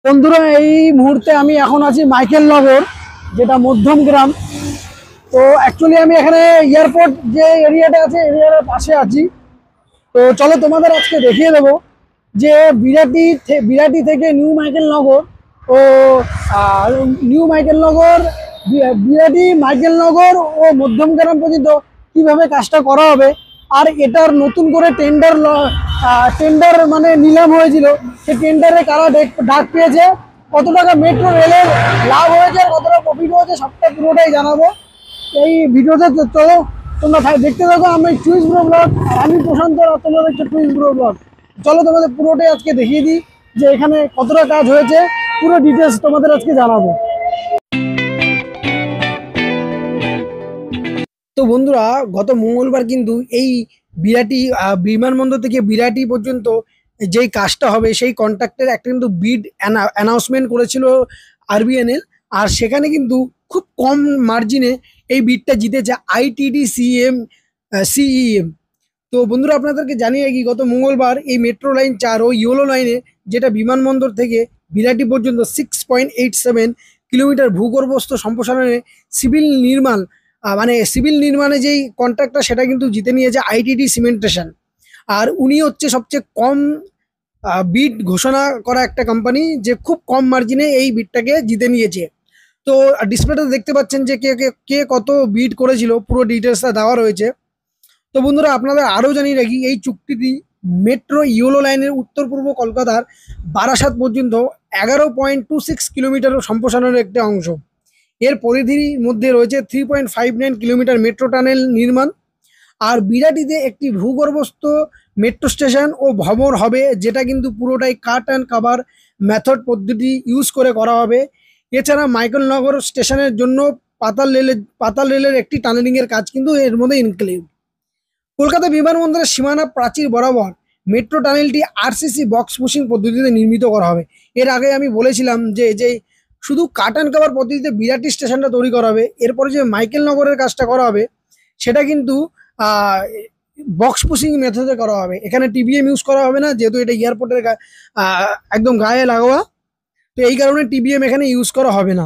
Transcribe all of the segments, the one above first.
বন্ধুরা, এই মুহূর্তে আমি এখন আছি মাইকেল নগর, যেটা মধ্যম গ্রাম। তো অ্যাকচুয়ালি আমি এখানে এয়ারপোর্ট যে এরিয়াটা আছে, এরিয়ার পাশে আছি। তো চলো তোমাদের আজকে দেখিয়ে দেবো যে বিরাটি থেকে নিউ মাইকেল নগর ও নিউ মাইকেল নগর, বিরাটি মাইকেল নগর ও মধ্যম গ্রাম পর্যন্ত কিভাবে কাজটা করা হবে। আর এটার নতুন করে টেন্ডার মানে নিলাম হয়েছিল, সেই টেন্ডারে কারা ডাক পেয়েছে, কত টাকা মেট্রো রেলের লাভ হয়েছে আর কতটা প্রফিট হয়েছে, সবটা পুরোটাই জানাবো এই ভিডিওতে। তো চলো তোমরা দেখতে থাকো। আমি টুইস্ট ব্রো ব্লগ, আমি প্রশান্ত, আর তোমরা দেখছো টুইস্ট ব্রো ব্লগ। চলো তোমাদের পুরোটাই আজকে দেখিয়ে দিই যে এখানে কতটা কাজ হয়েছে, পুরো ডিটেলস তোমাদের আজকে জানাবো। তো বন্ধুরা, গত মঙ্গলবার কিন্তু এই বিরাটি বিমানবন্দর থেকে বিরাটি পর্যন্ত যেই কাজটা হবে সেই কন্ট্রাক্টের একটা কিন্তু বিড অ্যানাউন্সমেন্ট করেছিল আরবিএনএল। আর সেখানে কিন্তু খুব কম মার্জিনে এই বিডটা জিতেছে আইটিডি সিইএম। তো বন্ধুরা, আপনাদেরকে জানিয়ে কি, গত মঙ্গলবার এই মেট্রো লাইন 4 ও ইয়েলো লাইনে, যেটা বিমানবন্দর থেকে বিরাটি পর্যন্ত 6.87 কিলোমিটার ভূগর্ভস্থ সম্প্রসারণে সিভিল নির্মাণ মানে সিভিল নির্মাণে যেই কন্ট্রাক্টটা, সেটা কিন্তু জিতে নিয়েছে আইটিডি সিমেন্টেশন। আর উনি হচ্ছে সবচেয়ে কম বিড ঘোষণা করা একটা কোম্পানি, যে খুব কম মার্জিনে এই বিডটাকে জিতে নিয়েছে। তো ডিসপ্লেতে দেখতে পাচ্ছেন যে কে কে কে কত বিড করেছিল, পুরো ডিটেলসটা দেওয়া রয়েছে। তো বন্ধুরা, আপনাদের আরও জানিয়ে রাখি, এই চুক্তিটি মেট্রো ইয়েলো লাইনের উত্তর পূর্ব কলকাতার বারাসাত পর্যন্ত 11.26 কিলোমিটার সম্প্রসারণের একটা অংশ। এর পরিধির মধ্যে রয়েছে 3.59 কিলোমিটার মেট্রো টানেল নির্মাণ। আর বিরাটিতে একটি ভূগর্ভস্থ মেট্রো স্টেশন ও ভবন হবে, যেটা কিন্তু পুরোটাই কাট অ্যান্ড কাভার মেথড পদ্ধতি ইউজ করে করা হবে। এছাড়া মাইকেলনগর স্টেশনের জন্য পাতাল রেলের একটি টানেলিংয়ের কাজ কিন্তু এর মধ্যে ইনক্লুড। কলকাতা বিমানবন্দরের সীমানা প্রাচীর বরাবর মেট্রো টানেলটি আরসিসি বক্স পুশিং পদ্ধতিতে নির্মিত করা হবে। এর আগে আমি বলেছিলাম যে যে শুধু কাট অ্যান্ড কাভার পদ্ধতিতে বিরাটি স্টেশনটা তৈরি করা হবে, এরপরে যে মাইকেল নগরের কাজটা করা হবে সেটা কিন্তু বক্স পুশিং মেথডে করা হবে। এখানে টিবিএম ইউজ করা হবে না, যেহেতু এটা এয়ারপোর্টের একদম গায়ে লাগোয়া। তো এই কারণে টিবিএম এখানে ইউজ করা হবে না।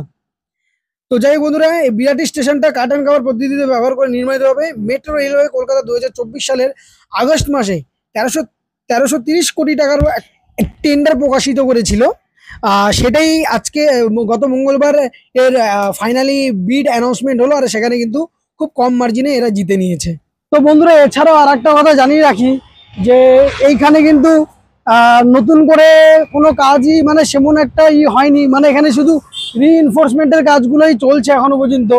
তো যাই বন্ধুরা, এই বিরাটি স্টেশনটা কাট অ্যান্ড কাভার পদ্ধতিতে ব্যবহার করে নির্মিত হবে। মেট্রো রেলওয়ে কলকাতা 2024 সালের আগস্ট মাসে 1330 কোটি টাকার টেন্ডার প্রকাশিত করেছিল। সেটাই আজকে গত মঙ্গলবার এর ফাইনালি বিড অ্যানাউন্সমেন্ট হলো, আর সেখানে কিন্তু খুব কম মার্জিনে এরা জিতে নিয়েছে। তো বন্ধুরা, এছাড়াও আর একটা কথা জানিয়ে রাখি যে এইখানে কিন্তু নতুন করে কোনো কাজই মানে সেমন একটা হয়নি, মানে এখানে শুধু রিইনফোর্সমেন্টের কাজগুলোই চলছে এখনো পর্যন্ত।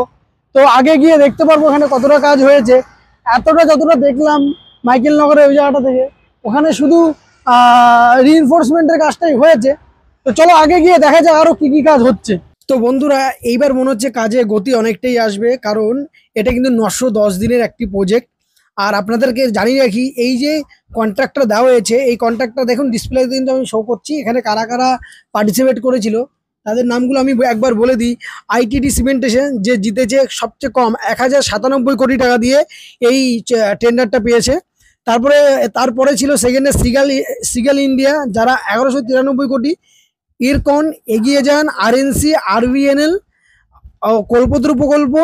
তো আগে গিয়ে দেখতে পারবো এখানে কতটা কাজ হয়েছে। যতটা দেখলাম মাইকেল নগরের ওই জায়গাটা থেকে, ওখানে শুধু রিইনফোর্সমেন্টের কাজটাই হয়েছে। তো চলো আগে গিয়ে দেখা যাক আরো কি কি কাজ হচ্ছে। তো বন্ধুরা, এইবার মনে হচ্ছে কাজে গতি অনেকটাই আসবে, কারণ এটা কিন্তু 910 দিনের একটি প্রজেক্ট। আর আপনাদেরকে জানিয়ে রাখি, এই যে কন্ট্রাক্টটা দেওয়া হয়েছে, এই কন্ট্রাক্টটা দেখুন ডিসপ্লেতে কিন্তু আমি শো করছি, এখানে কারা কারা পার্টিসিপেট করেছিল তাদের নামগুলো আমি একবার বলে দিই। আইটিডি সিমেন্টেশন, যে জিতেছে সবচেয়ে কম 1097 কোটি টাকা দিয়ে এই টেন্ডারটা পেয়েছে। তারপরে ছিল সেকেন্ডে সিগাল ইন্ডিয়া, যারা 1193 কোটি। ইরকন, এগিয়ে যান, আরএনসি, আরভিএনএল, কল্পতরু প্রকল্প,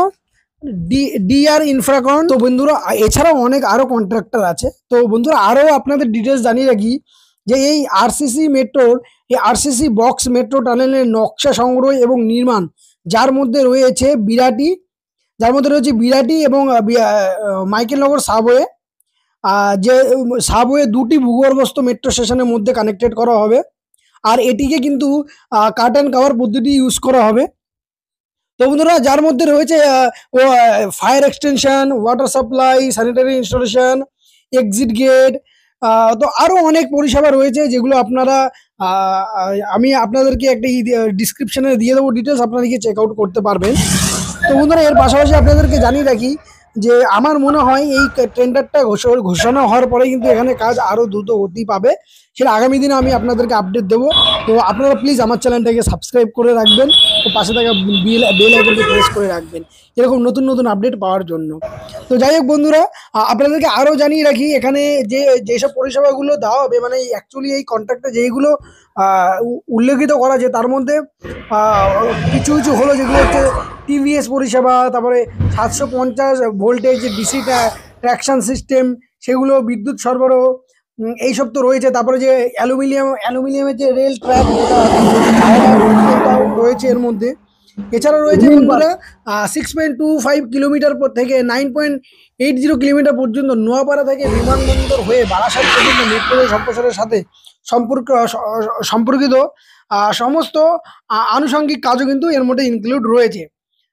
ডিআর ইনফ্রাকন। তো বন্ধুরা, এছাড়াও অনেক আরো কন্ট্রাক্টর আছে। তো বন্ধুরা, আরো আপনাদের ডিটেলস জানিয়ে রাখি যে এই আরসিসি বক্স মেট্রো টানেলের নকশা সংগ্রহ এবং নির্মাণ, যার মধ্যে রয়েছে বিরাটি এবং মাইকেলনগর সাবওয়ে, যে সাবওয়ে দুটি ভূগর্ভস্থ মেট্রো স্টেশনের মধ্যে কানেক্টেড করা হবে। আর এটিকে কিন্তু কাট অ্যান্ড কাভার পদ্ধতি ইউজ করা হবে। তো বন্ধুরা, যার মধ্যে রয়েছে fire extension, water supply, sanitary installation, exit gate. তো আরও অনেক পরিষেবা রয়েছে, যেগুলো আপনারা আমি আপনাদেরকে একটা ডিসক্রিপশনে দিয়ে দেবো ডিটেলস, আপনারা গিয়ে চেক আউট করতে পারবেন। তো বন্ধুরা, এর পাশাপাশি আপনাদেরকে জানিয়ে রাখি যে আমার মনে হয় এই টেন্ডারটা ঘোষণা হওয়ার পরে কিন্তু এখানে কাজ আরো দ্রুত গতি পাবে, সেটা আগামী দিনে আমি আপনাদেরকে আপডেট দেবো। তো আপনারা প্লিজ আমার চ্যানেলটাকে সাবস্ক্রাইব করে রাখবেন ও পাশে থাকা বেল আইকনটি প্রেস করে রাখবেন এরকম নতুন নতুন আপডেট পাওয়ার জন্য। তো যাই হোক বন্ধুরা, আপনাদেরকে আরো জানিয়ে রাখি এখানে যেসব পরিষেবাগুলো দেওয়া হবে, মানে অ্যাকচুয়ালি এই কন্ট্রাক্টে যেইগুলো উল্লেখিত করা আছে তার মধ্যে কিছু কিছু হলো যেগুলো হচ্ছে টিভিএস পরিষেবা, তারপরে 750 ভোল্টেজ ডিসি ট্র্যাকশন সিস্টেম, সেগুলো বিদ্যুৎ সরবরাহ, এইসব তো রয়েছে। তারপরে যে অ্যালুমিনিয়ামের যে রেল ট্র্যাক রয়েছে এর মধ্যে। এছাড়া রয়েছে বন্ধুরা 6.25 কিলোমিটার থেকে 9.80 কিলোমিটার পর্যন্ত নোয়াপাড়া থেকে বিমানবন্দর হয়ে বারাসাত পর্যন্ত মেট্রো রেল সম্প্রসারের সাথে সম্পর্কিত সমস্ত আনুষঙ্গিক কাজও কিন্তু এর মধ্যে ইনক্লুড রয়েছে।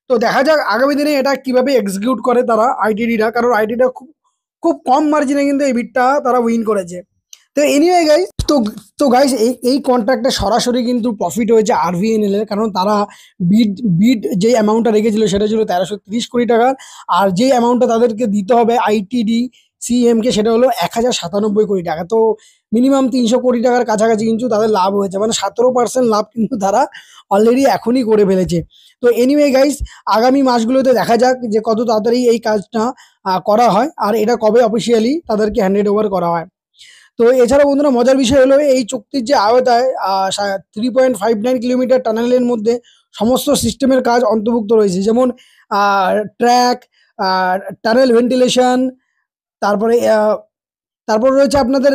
তো দেখা যাক আগামী দিনে এটা কিভাবে এক্সিকিউট করে তারা আইটিডিটা, কারণ আইটিটা খুব খুব কম মার্জিনে কিন্তু এই বিটটা তারা উইন করেছে। তো এনিওয়ে গাইস, তো গাইস এই কন্ট্রাক্টে সরাসরি কিন্তু প্রফিট হয়েছে আরভিএনএল এর, কারণ তারা বিড যে অ্যামাউন্টটা রেখেছিল সেটা ছিল 1330 কোটি টাকার, আর যে অ্যামাউন্টটা তাদেরকে দিতে হবে আইটিডি সিএমকে সেটা হলো 1097 কোটি টাকা। তো মিনিমাম 300 কোটি টাকার কাছাকাছি কিন্তু তাদের লাভ হয়েছে, মানে 17% লাভ কিন্তু তারা অলরেডি এখনই করে ফেলেছে। তো এনিওয়ে গাইস, আগামী মাসগুলোতে দেখা যাক যে কত তাড়াতাড়ি এই কাজটা করা হয় আর এটা কবে অফিসিয়ালি তাদেরকে হ্যান্ডেড ওভার করা হয়। তো এছাড়া বন্ধুরা মজার বিষয় হলো এই চুক্তির যে আওতায় 3.59 কিলোমিটার টানেলের মধ্যে সমস্ত সিস্টেমের কাজ অন্তর্ভুক্ত রয়েছে, যেমন ট্র্যাক, টানেল ভেন্টিলেশন, তারপরে তারপর রয়েছে আপনাদের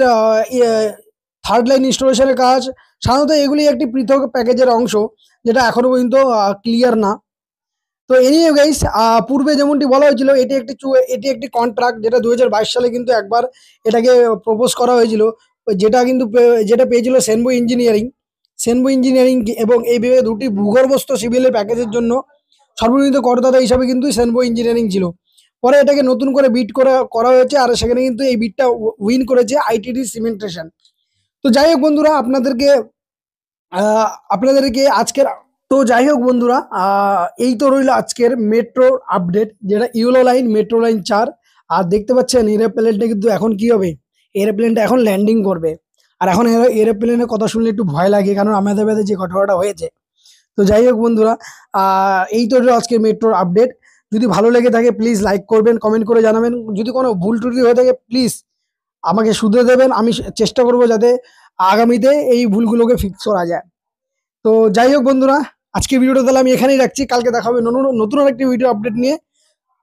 থার্ড লাইন ইনস্টলেশনের কাজ। সাধারণত এগুলি একটি পৃথক প্যাকেজের অংশ যেটা এখনো পর্যন্ত ক্লিয়ার না। তো এনিওয়ে গাইস, পূর্বে যেমনটি বলা হয়েছিল এটি একটি কন্ট্রাক্ট যেটা 2022 সালে কিন্তু একবার এটাকে প্রপোজ করা হয়েছিল, যেটা পেয়েছিল সেনবো ইঞ্জিনিয়ারিং এবং এই বিভাগে দুটি ভূগর্ভস্থ সিভিলের প্যাকেজের জন্য সর্বনিম্ন করদাতা হিসাবে কিন্তু সেনবো ইঞ্জিনিয়ারিং ছিল। পরে এটাকে নতুন করে বিট করা হয়েছে আর সেখানে কিন্তু এই বিটটা উইন করেছে আইটিডি সিমেন্টেশন। তো যাই হোক বন্ধুরা, আপনাদেরকে আজকের, তো যাই হোক বন্ধুরা, এই তো রইল আজকের মেট্রো আপডেট, যেটা ইউলো লাইন মেট্রো লাইন 4। আর দেখতে পাচ্ছেন এরোপ্লেনটা কিন্তু এখন কি হবে, এরোপ্লেনটা এখন ল্যান্ডিং করবে। আর এখন এরোপ্লেনের কথা শুনলে একটু ভয় লাগে, কারণ আমাদের বাদে যে ঘটনাটা হয়েছে। তো যাই হোক বন্ধুরা, এই তো রইল আজকের মেট্রোর আপডেট। যদি ভালো লেগে থাকে প্লিজ লাইক করবেন, কমেন্ট করে জানাবেন। যদি কোনো ভুল ত্রুটি হয়ে থাকে প্লিজ আমাকে শুধরে দেবেন, আমি চেষ্টা করব যাতে আগামীতে এই ভুলগুলোকে ফিক্স করা যায়। তো যাই হোক বন্ধুরা, আজকে ভিডিওটা তাহলে আমি এখানেই রাখছি, কালকে দেখা হবে নতুন আরেকটি ভিডিও আপডেট নিয়ে।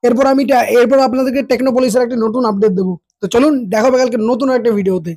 এরপর আপনাদেরকে টেকনোপলিসের একটা নতুন আপডেট দেবো। তো চলুন দেখা হবে কালকে নতুন একটা ভিডিওতে।